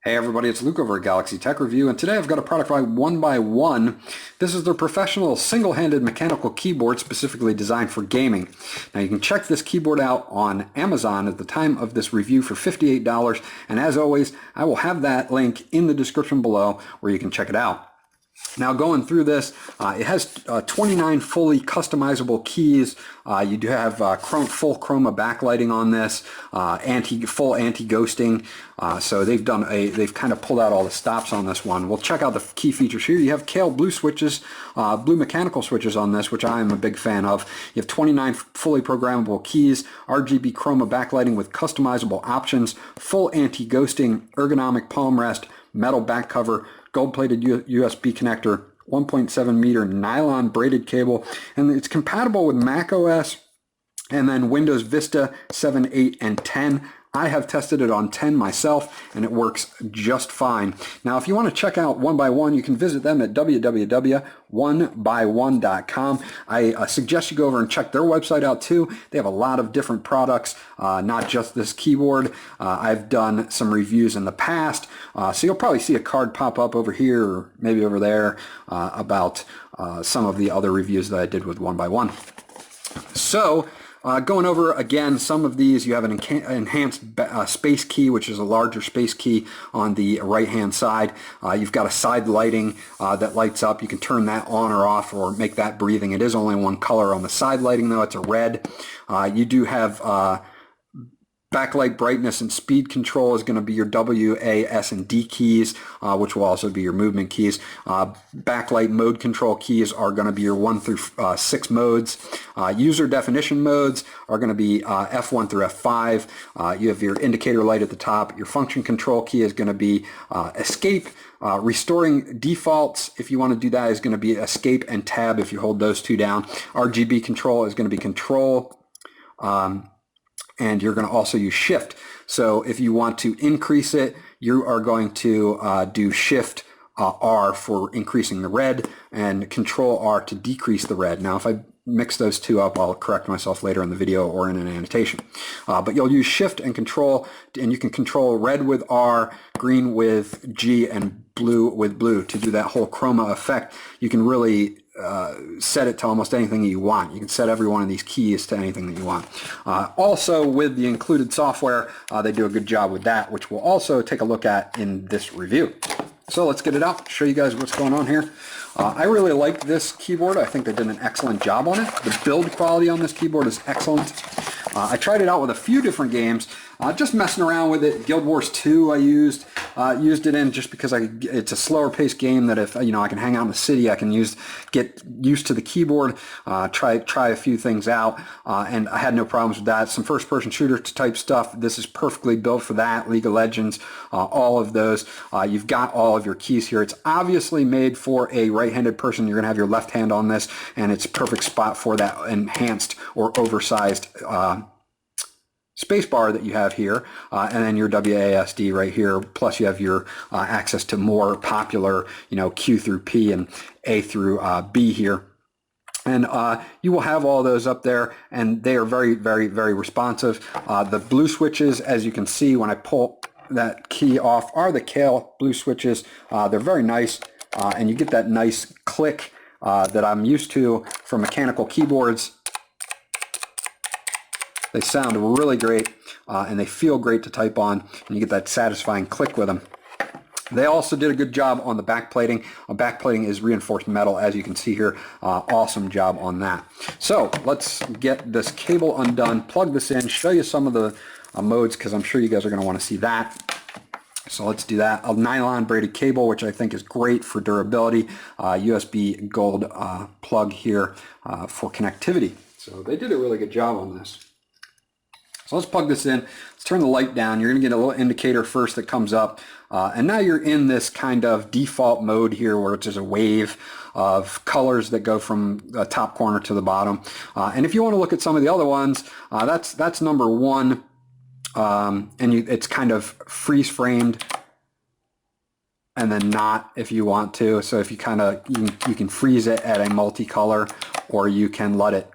Hey everybody, it's Luke over at Galaxy Tech Review, and today I've got a product by 1byone. This is their professional single-handed mechanical keyboard specifically designed for gaming. Now you can check this keyboard out on Amazon at the time of this review for $58, and as always, I will have that link in the description below where you can check it out. Now going through this, it has 29 fully customizable keys. You do have full chroma backlighting on this, full anti-ghosting. So they've kind of pulled out all the stops on this one. We'll check out the key features here. You have Kailh blue switches, blue mechanical switches on this, which I am a big fan of. You have 29 fully programmable keys, RGB chroma backlighting with customizable options, full anti-ghosting, ergonomic palm rest, metal back cover, gold-plated USB connector, 1.7 meter nylon braided cable, and it's compatible with Mac OS and then Windows Vista 7, 8, and 10. I have tested it on 10 myself, and it works just fine. Now, if you want to check out 1byone, you can visit them at www.1byone.com. I suggest you go over and check their website out too. They have a lot of different products, not just this keyboard. I've done some reviews in the past, so you'll probably see a card pop up over here or maybe over there about some of the other reviews that I did with 1byone. So, going over again some of these, you have an enhanced space key, which is a larger space key on the right hand side. You've got a side lighting that lights up. You can turn that on or off or make that breathing. It is only one color on the side lighting though, it's a red. You do have backlight brightness and speed control is going to be your W, A, S, and D keys, which will also be your movement keys. Backlight mode control keys are going to be your 1 through 6 modes. User definition modes are going to be F1 through F5. You have your indicator light at the top. Your function control key is going to be escape. Restoring defaults, if you want to do that, is going to be escape and tab if you hold those two down. RGB control is going to be control. And you're going to also use shift. So if you want to increase it, you are going to do shift R for increasing the red and control R to decrease the red. Now if I mix those two up, I'll correct myself later in the video or in an annotation. But you'll use shift and control, and you can control red with R, green with G, and blue with blue to do that whole chroma effect. You can really set it to almost anything you want. You can set every one of these keys to anything that you want. Also with the included software, they do a good job with that, which we'll also take a look at in this review. So let's get it out, show you guys what's going on here. I really like this keyboard. I think they did an excellent job on it. The build quality on this keyboard is excellent. I tried it out with a few different games, just messing around with it. Guild Wars 2 I used it in just because it's a slower paced game that if I can hang out in the city, I can get used to the keyboard, try a few things out, and I had no problems with that. Some first person shooter type stuff, this is perfectly built for that. League of Legends, all of those. You've got all of your keys here. It's obviously made for a right-handed person. You're going to have your left hand on this, and it's a perfect spot for that enhanced or oversized spacebar that you have here, and then your WASD right here, plus you have your access to more popular, Q through P and A through B here. And you will have all those up there, and they are very, very, very responsive. The blue switches, as you can see when I pull that key off, are the Kailh blue switches. They're very nice, and you get that nice click that I'm used to from mechanical keyboards. They sound really great, and they feel great to type on, and you get that satisfying click with them. They also did a good job on the backplating. Backplating is reinforced metal, as you can see here. Awesome job on that. So let's get this cable undone, plug this in, show you some of the modes, because I'm sure you guys are going to want to see that. So let's do that. A nylon braided cable, which I think is great for durability. USB gold plug here for connectivity. So they did a really good job on this. So let's plug this in. Let's turn the light down. You're going to get a little indicator first that comes up. And now you're in this kind of default mode here where it's just a wave of colors that go from the top corner to the bottom. And if you want to look at some of the other ones, that's number 1. It's kind of freeze framed and then not if you want to. So if you you can freeze it at a multicolor, or you can let it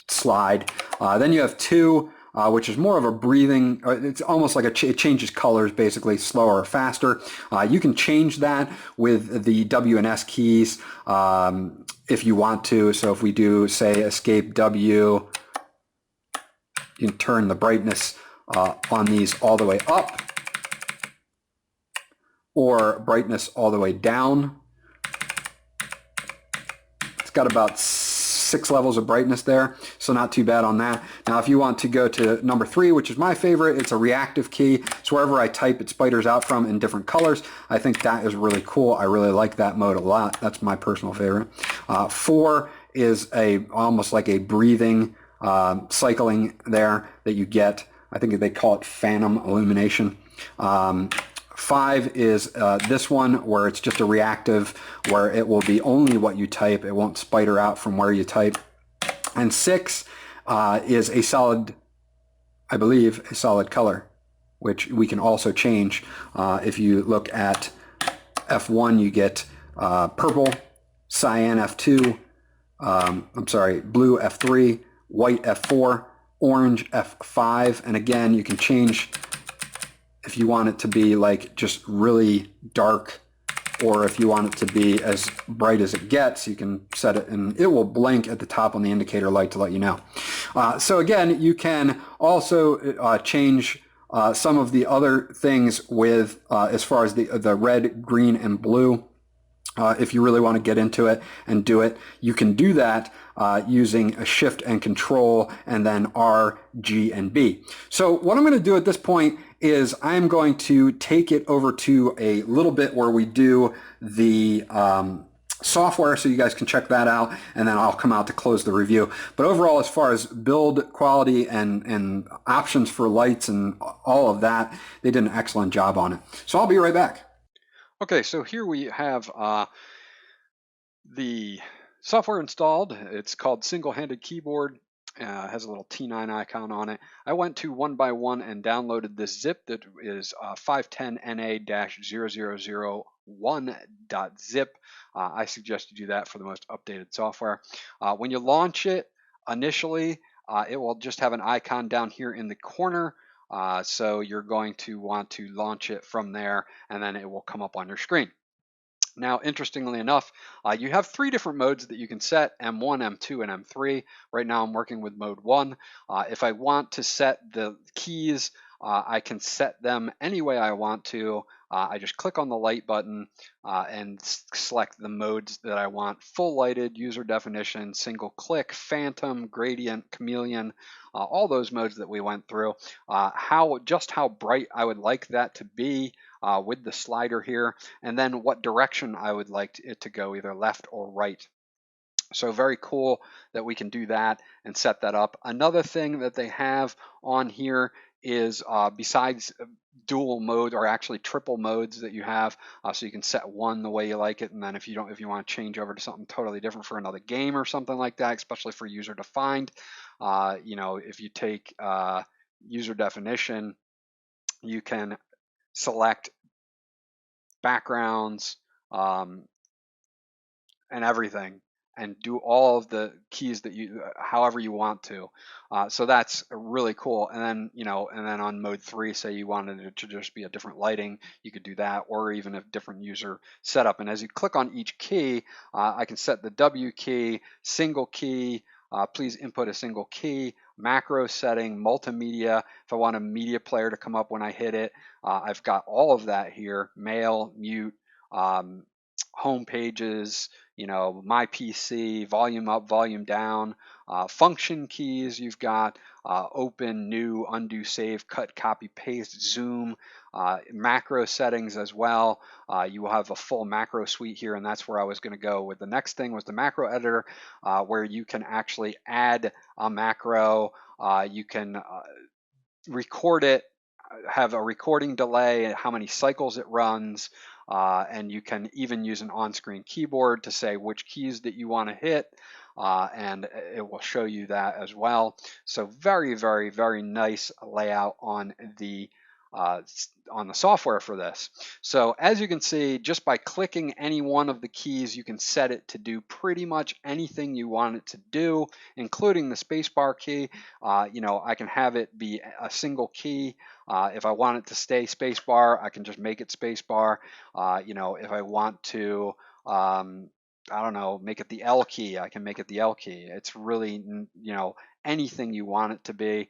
slide. Then you have 2 which is more of a breathing, it's almost like it changes colors, basically slower or faster. You can change that with the W and S keys if you want to. So if we do, say, escape W, you can turn the brightness on these all the way up, or brightness all the way down. It's got about 6 levels of brightness there, so not too bad on that. Now if you want to go to number 3, which is my favorite, it's a reactive key. So wherever I type, it spiders out from in different colors. I think that is really cool. I really like that mode a lot. That's my personal favorite. 4 is almost like a breathing cycling there that you get. I think they call it phantom illumination. 5 is this one, where it's just a reactive, where it will be only what you type. It won't spider out from where you type. And 6 is a solid, I believe, a solid color, which we can also change. If you look at F1, you get purple, cyan F2, I'm sorry, blue F3, white F4, orange F5, and again, you can change if you want it to be like just really dark, or if you want it to be as bright as it gets, you can set it, and it will blink at the top on the indicator light to let you know. So again, you can also change some of the other things with as far as the red, green, and blue. If you really want to get into it and do it, you can do that using a Shift and Control and then R, G, and B. So what I'm going to do at this point is I'm going to take it over to a little bit where we do the software, so you guys can check that out, and then I'll come out to close the review. But overall, as far as build quality and options for lights and all of that, they did an excellent job on it. So I'll be right back. Okay, so here we have the software installed. It's called Single-Handed Keyboard. Has a little T9 icon on it. I went to 1byone and downloaded this zip that is 510na-0001.zip. I suggest you do that for the most updated software. When you launch it, initially, it will just have an icon down here in the corner. So you're going to want to launch it from there, and then it will come up on your screen. Now, interestingly enough, you have 3 different modes that you can set: M1, M2, and M3. Right now I'm working with mode 1. If I want to set the keys, I can set them any way I want to. I just click on the light button and select the modes that I want: full lighted, user definition, single click, phantom, gradient, chameleon, all those modes that we went through. Just how bright I would like that to be with the slider here, and then what direction I would like it to go, either left or right. So very cool that we can do that and set that up. Another thing that they have on here is besides dual mode, or actually triple modes that you have, so you can set one the way you like it, and then if you want to change over to something totally different for another game or something like that, especially for user defined, if you take user definition, you can select backgrounds and everything, and do all of the keys that you however you want to. So that's really cool. And then and then on mode 3, say you wanted it to just be a different lighting, you could do that, or even a different user setup. And as you click on each key, I can set the W key, single key, please input a single key, macro setting, multimedia, if I want a media player to come up when I hit it. I've got all of that here: mail, mute, home pages, my PC, volume up, volume down, function keys. You've got open, new, undo, save, cut, copy, paste, zoom, macro settings as well. You will have a full macro suite here, and that's where I was going to go with the next thing, was the macro editor, where you can actually add a macro. You can record it, have a recording delay, how many cycles it runs, and you can even use an on-screen keyboard to say which keys that you want to hit, and it will show you that as well. So very, very, very nice layout on the on the software for this. So as you can see, just by clicking any one of the keys, you can set it to do pretty much anything you want it to do, including the spacebar key. I can have it be a single key. If I want it to stay spacebar, I can just make it spacebar. If I want to, I don't know, make it the L key, I can make it the L key. It's really, anything you want it to be.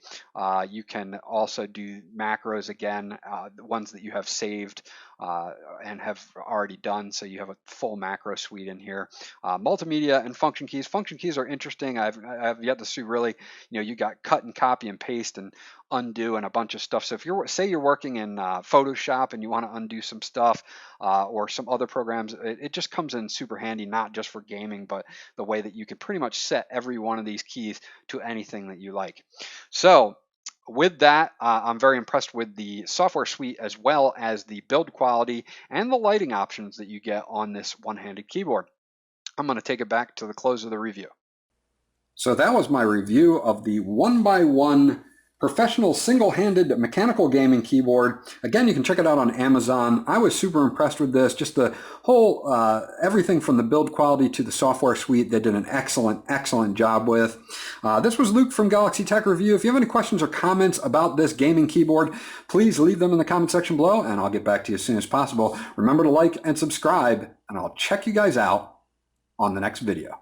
You can also do macros again, the ones that you have saved and have already done, so you have a full macro suite in here. Multimedia and function keys. Function keys are interesting. I've yet to see really, you got cut and copy and paste and undo and a bunch of stuff. So if you're working in Photoshop and you want to undo some stuff or some other programs, it just comes in super handy, not just for gaming, but the way that you can pretty much set every one of these keys to anything that you like. So with that, I'm very impressed with the software suite as well as the build quality and the lighting options that you get on this one-handed keyboard. I'm going to take it back to the close of the review. So that was my review of the 1byone professional single-handed mechanical gaming keyboard. Again, you can check it out on Amazon. I was super impressed with this. Just the whole, everything from the build quality to the software suite, they did an excellent, excellent job with. This was Luke from Galaxy Tech Review. If you have any questions or comments about this gaming keyboard, please leave them in the comment section below, and I'll get back to you as soon as possible. Remember to like and subscribe, and I'll check you guys out on the next video.